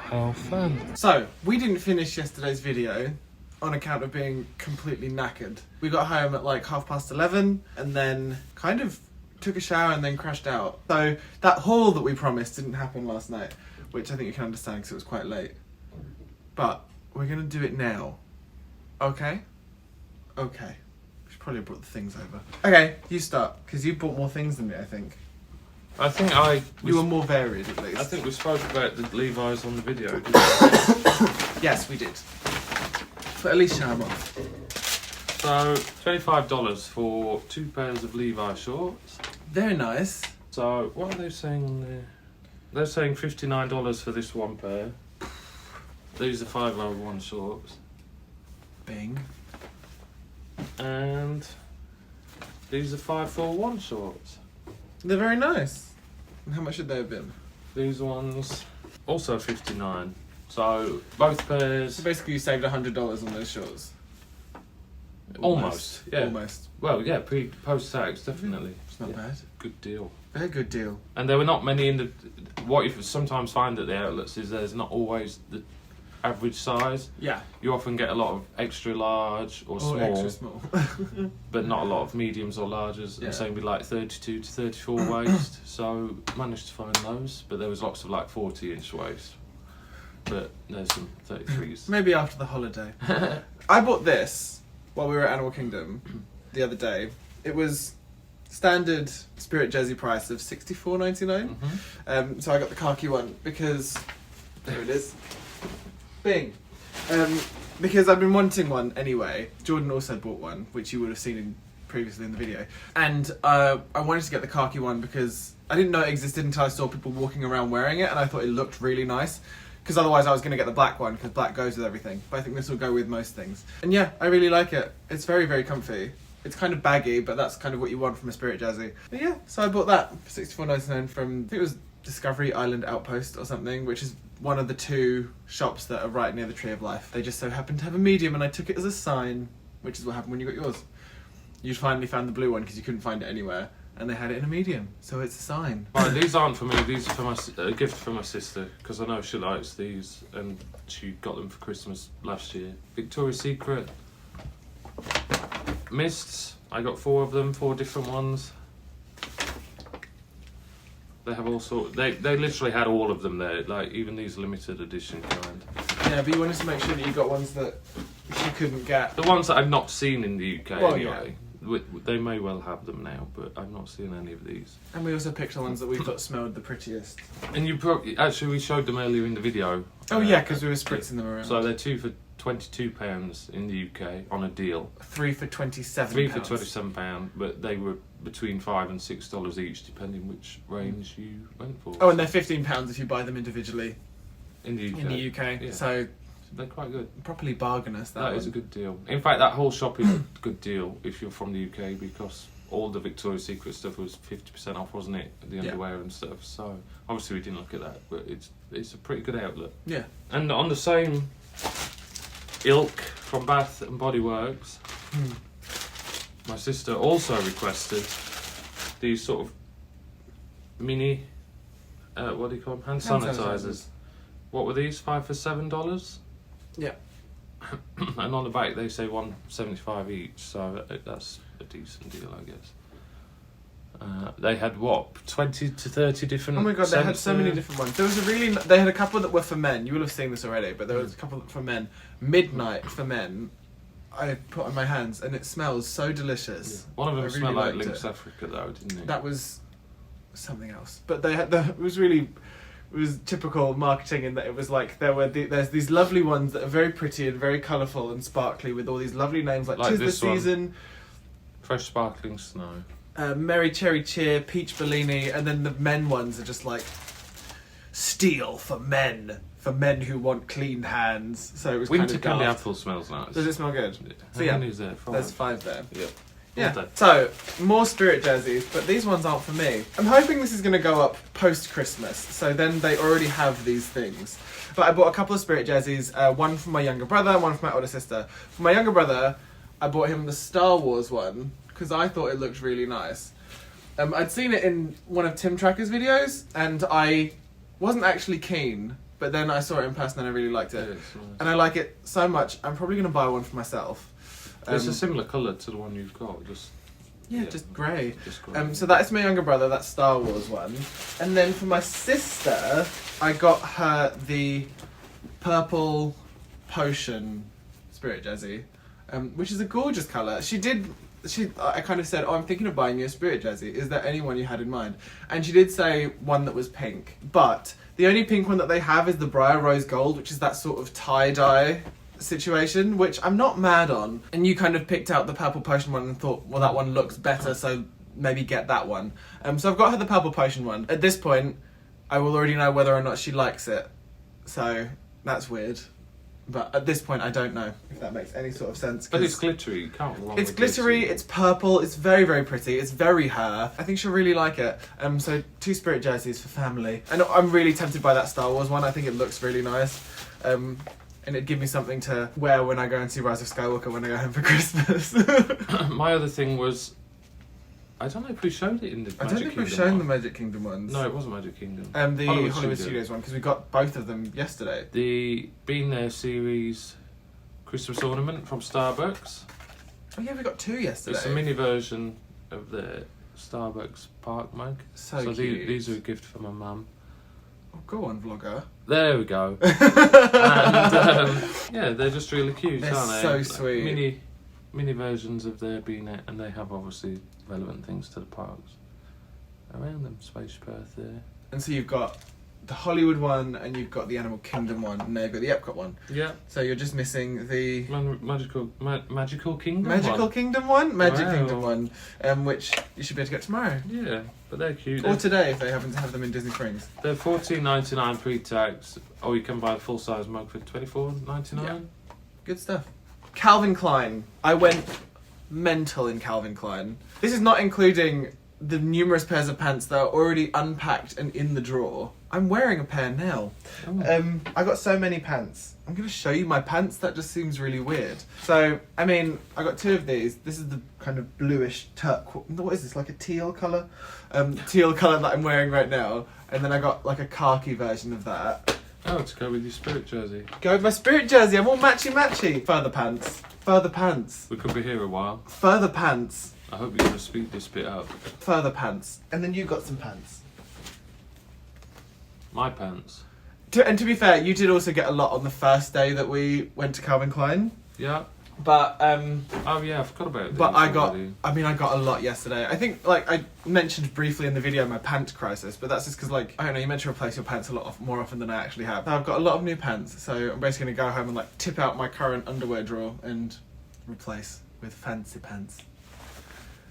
How fun. So, we didn't finish yesterday's video on account of being completely knackered. We got home at like 11:30 and then kind of took a shower and then crashed out. So that haul that we promised didn't happen last night, which I think you can understand because it was quite late. But we're going to do it now. Okay? Okay. We should probably have brought the things over. Okay, you start, because you bought more things than me, I think. I think You were more varied, at least. I think we spoke about the Levi's on the video, didn't we? Yes, we did. But at least show them off. So, $25 for 2 pairs of Levi shorts. Very nice. So, what are they saying on there? They're saying $59 for this one pair. These are 501 shorts. Bing. And these are 541 shorts. They're very nice. And how much should they have been? These ones also 59. So both pairs. So basically you saved $100 on those shorts. Almost. Yeah. Almost. Well, yeah, post tax definitely. It's not bad. Good deal. Very good deal. And there were not many in the. What you sometimes find at the outlets is there's not always the average size. Yeah. You often get a lot of extra large or small, extra small. but not a lot of mediums or larges. Yeah. And same with like 32 to 34 waist. So managed to find those, but there was lots of like 40-inch waist. But there's some 33s. Maybe after the holiday. I bought this while we were at Animal Kingdom the other day. It was standard Spirit jersey price of $64.99. Mm-hmm. So I got the khaki one because there it is. Bing. Because I've been wanting one anyway. Jordan also bought one, which you would have seen previously in the video. And I wanted to get the khaki one because I didn't know it existed until I saw people walking around wearing it, and I thought it looked really nice. because otherwise I was going to get the black one because black goes with everything. But I think this will go with most things. And yeah, I really like it. It's very, very comfy. It's kind of baggy, but that's kind of what you want from a Spirit Jazzy. But yeah, so I bought that for $64.99 from, I think it was Discovery Island Outpost or something, which is one of the 2 shops that are right near the Tree of Life. They just so happened to have a medium, and I took it as a sign, which is what happened when you got yours. You finally found the blue one because you couldn't find it anywhere. And they had it in a medium, so it's a sign. Right, these aren't for me, these are for a gift for my sister, because I know she likes these, and she got them for Christmas last year. Victoria's Secret mists, I got 4 of them, 4 different ones. They have all sorts, they literally had all of them there, like even these limited edition kind. Yeah, but you wanted to make sure that you got ones that you couldn't get. The ones that I've not seen in the UK Well, anyway. yeah. They may well have them now, but I've not seen any of these. And we also picked the ones that we thought smelled the prettiest. And you actually, we showed them earlier in the video. Oh yeah, because we were spritzing them around. So they're 2 for £22 in the UK on a deal. 3 for £27. 3 for £27, but they were between $5 and $6 each, depending which range you went for. Oh, and they're £15 if you buy them individually in the UK. in the UK. Yeah. So they're quite good. properly bargain us. That is a good deal. In fact, that whole shop is a good deal if you're from the UK, because all the Victoria's Secret stuff was 50% off, wasn't it? The underwear and stuff. So obviously we didn't look at that, but it's a pretty good outlet. Yeah. And on the same ilk from Bath and Body Works, my sister also requested these sort of mini, what do you call them? Hand sanitizers. What were these? 5 for $7? Yeah. And on the back they say $1.75 each, so that's a decent deal, I guess. They had what, 20 to 30 different. Oh my god, they had scents so many there? different ones. There was they had a couple that were for men. You will have seen this already, but there was a couple for men. Midnight for men. I put on my hands, and it smells so delicious. One of them I really smelled like liked Lynx it. Africa, though, didn't it? That was something else. But they had it was typical marketing in that it was like there's these lovely ones that are very pretty and very colourful and sparkly with all these lovely names like 'Tis the this one. Season, Fresh sparkling snow. Merry Cherry Cheer, Peach Bellini, and then the men ones are just like Steel for men who want clean hands. So it was Winter kind of candy daft. apple smells nice. Does it smell good? How So yeah, many is there? 5? there's 5 there. Yep. Yeah, Okay. so more Spirit jerseys, but these ones aren't for me. I'm hoping this is going to go up post-Christmas, so then they already have these things. But I bought a couple of Spirit jerseys, one for my younger brother, one for my older sister. For my younger brother, I bought him the Star Wars one, because I thought it looked really nice. I'd seen it in one of Tim Tracker's videos, and I wasn't actually keen, but then I saw it in person and I really liked it. Yeah, it's nice. And I like it so much, I'm probably going to buy one for myself. It's a similar colour to the one you've got, just just grey. Just grey. So that is my younger brother, that Star Wars one. And then for my sister, I got her the purple potion Spirit jersey, which is a gorgeous colour. I kind of said, I'm thinking of buying you a Spirit jersey. Is there anyone you had in mind? And she did say one that was pink. But the only pink one that they have is the Briar Rose Gold, which is that sort of tie-dye situation, which I'm not mad on. And you kind of picked out the purple potion one and thought, well, that one looks better, so maybe get that one. So I've got her the purple potion one. At this point, I will already know whether or not she likes it. So that's weird. But at this point, I don't know if that makes any sort of sense. But it's glittery. You can't go wrong It's with glittery, it's purple, it's very, very pretty, it's very her. I think she'll really like it. So 2 Spirit jerseys for family. And I'm really tempted by that Star Wars one. I think it looks really nice. And it'd give me something to wear when I go and see Rise of Skywalker when I go home for Christmas. My other thing was, I don't know if we showed it in the Magic I don't think Kingdom we've shown one. the Magic Kingdom ones. No, it wasn't Magic Kingdom. The Hollywood Studios one, because we got both of them yesterday. The Been There series Christmas ornament from Starbucks. Oh yeah, we got 2 yesterday. It's a mini version of the Starbucks park mug. So these cute. are a gift for my mum. Oh, go on, vlogger. There we go. And yeah, they're just really cute, They're aren't they? so Like sweet. mini versions of their Been There, and they have obviously relevant things to the parks around them. Space Perth there. And so you've got the Hollywood one and you've got the Animal Kingdom one, and they've got the Epcot one. Yeah. So you're just missing the Magical Kingdom Magical one. Kingdom one? Magic Wow. Kingdom one, which you should be able to get tomorrow. Yeah, but they're cute. Or today if they happen to have them in Disney Springs. They're $14.99 pre-tax. Or you can buy the full-size mug for $24.99. Yeah. Good stuff. Calvin Klein. I went mental in Calvin Klein. This is not including the numerous pairs of pants that are already unpacked and in the drawer. I'm wearing a pair now. Oh. I got so many pants. I'm going to show you my pants. That just seems really weird. So, I mean, I got 2 of these. This is the kind of bluish turquoise. What is this? Like a teal colour? Teal colour that I'm wearing right now. And then I got like a khaki version of that. Oh, to go with your Spirit jersey. Go with my Spirit jersey. I'm all matchy-matchy. Further pants. Further pants. We could be here a while. Further pants. I hope you're going to speed this bit up. Further pants. And then you got some pants. My pants. And to be fair, you did also get a lot on the first day that we went to Calvin Klein. Yeah. But Oh yeah, I forgot about it. but I got a lot yesterday. I think like I mentioned briefly in the video my pant crisis, but that's just because like I don't know, you meant to replace your pants a lot more often than I actually have. I've got a lot of new pants, so I'm basically gonna go home and like tip out my current underwear drawer and replace with fancy pants.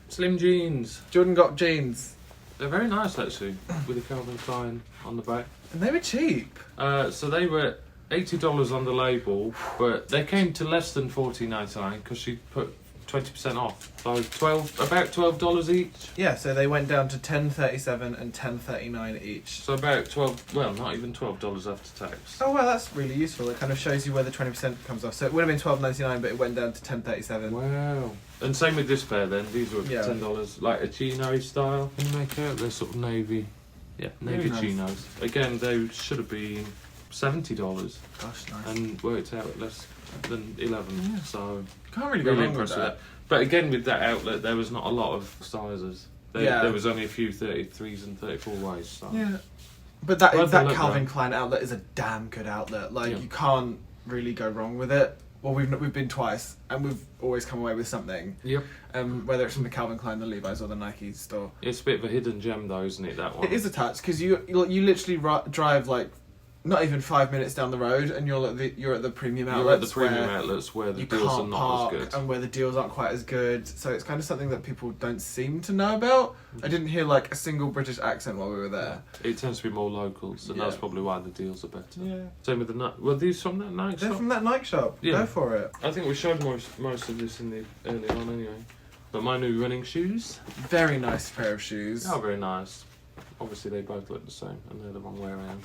Slim jeans. Jordan got jeans, They're very nice actually, with the Calvin Klein on the back. and they were cheap. So they were $80 on the label, but they came to less than $14.99 because she put 20% off. So about $12 each. Yeah, so they went down to $10.37 and $10.39 each. So about not even $12 after tax. Oh well, that's really useful. It kind of shows you where the 20% comes off. So it would have been $12.99, but it went down to $10.37. Wow. And same with this pair then. These were Yeah. $10, like a chino style. Can you make out? They're sort of navy. Yeah, navy Very nice. chinos. Again, they should have been $70 Gosh, nice. and worked out at less than 11. Yeah. So Can't really go really wrong with impressed with that. that. But again, with that outlet, there was not a lot of sizes. There was only a few 33s and 34 ways. So. Yeah. But that Glad they that look Calvin right. Klein outlet is a damn good outlet. Like Yeah. you can't really go wrong with it. Well, we've been twice, and we've always come away with something. Yep. Whether it's from the Calvin Klein, the Levi's, or the Nike store. It's a bit of a hidden gem though, isn't it, that one? It is a touch because you literally drive like not even 5 minutes down the road, and you're at the premium outlets. You're at the premium outlets where the you deals are can't not park as good. and where the deals aren't quite as good. So it's kind of something that people don't seem to know about. I didn't hear like a single British accent while we were there. It tends to be more locals, and that's Yeah. probably why the deals are better. Yeah. Same with the Nike. Well, these from that Nike They're shop? from that Nike shop. Yeah. Go for it. I think we showed most of this in the early on anyway. But my new running shoes. Very nice pair of shoes. Oh, very nice. Obviously, they both look the same, and they're the wrong way around.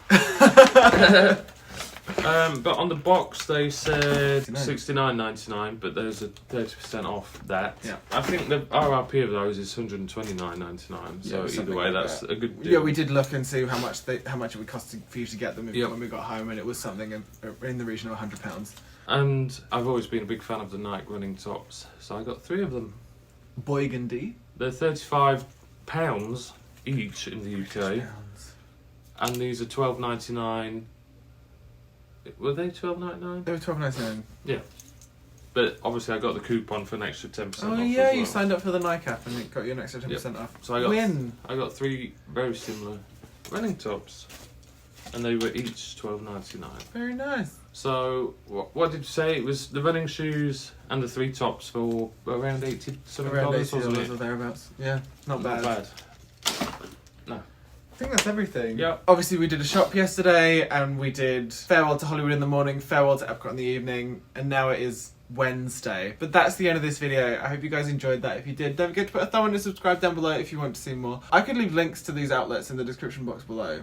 But on the box, they said $69.99, but there's a 30% off that. Yeah. I think the RRP of those is $129.99. So Yeah, either something way, like that's that. a good deal. Yeah, we did look and see how much it would cost for you to get them Yep. when we got home, and it was something in the region of £100. And I've always been a big fan of the Nike running tops, so I got 3 of them. Boygandy. They're £35 each in the UK, and these are $12.99. Were they $12.99? They were $12.99. Yeah. But obviously, I got the coupon for an extra 10% Oh off. yeah, as well. you signed up for the Nike app and it got you an extra 10% off. So I got Win. I got 3 very similar running tops, and they were each $12.99. Very nice. So what did you say? It was the running shoes and the 3 tops for around $80 Around wasn't $80 it? or thereabouts. Yeah, not bad. Not bad. I think that's everything. Yeah. Obviously, we did a shop yesterday, and we did farewell to Hollywood in the morning, farewell to Epcot in the evening, and now it is Wednesday. But that's the end of this video. I hope you guys enjoyed that. If you did, don't forget to put a thumb on and subscribe down below if you want to see more. I could leave links to these outlets in the description box below,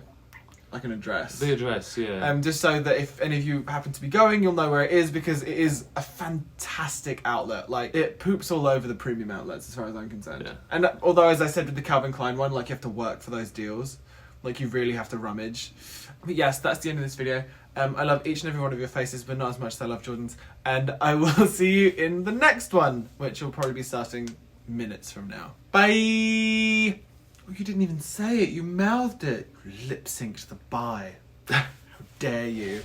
like an address. The address, yeah. Just so that if any of you happen to be going, you'll know where it is, because it is a fantastic outlet. Like, it poops all over the premium outlets as far as I'm concerned. Yeah. And although, as I said with the Calvin Klein one, like, you have to work for those deals. Like, you really have to rummage. But yes, that's the end of this video. I love each and every one of your faces, but not as much as I love Jordan's. And I will see you in the next one, which will probably be starting minutes from now. Bye! Oh, you didn't even say it. You mouthed it. Lip-synced the bye. How dare you.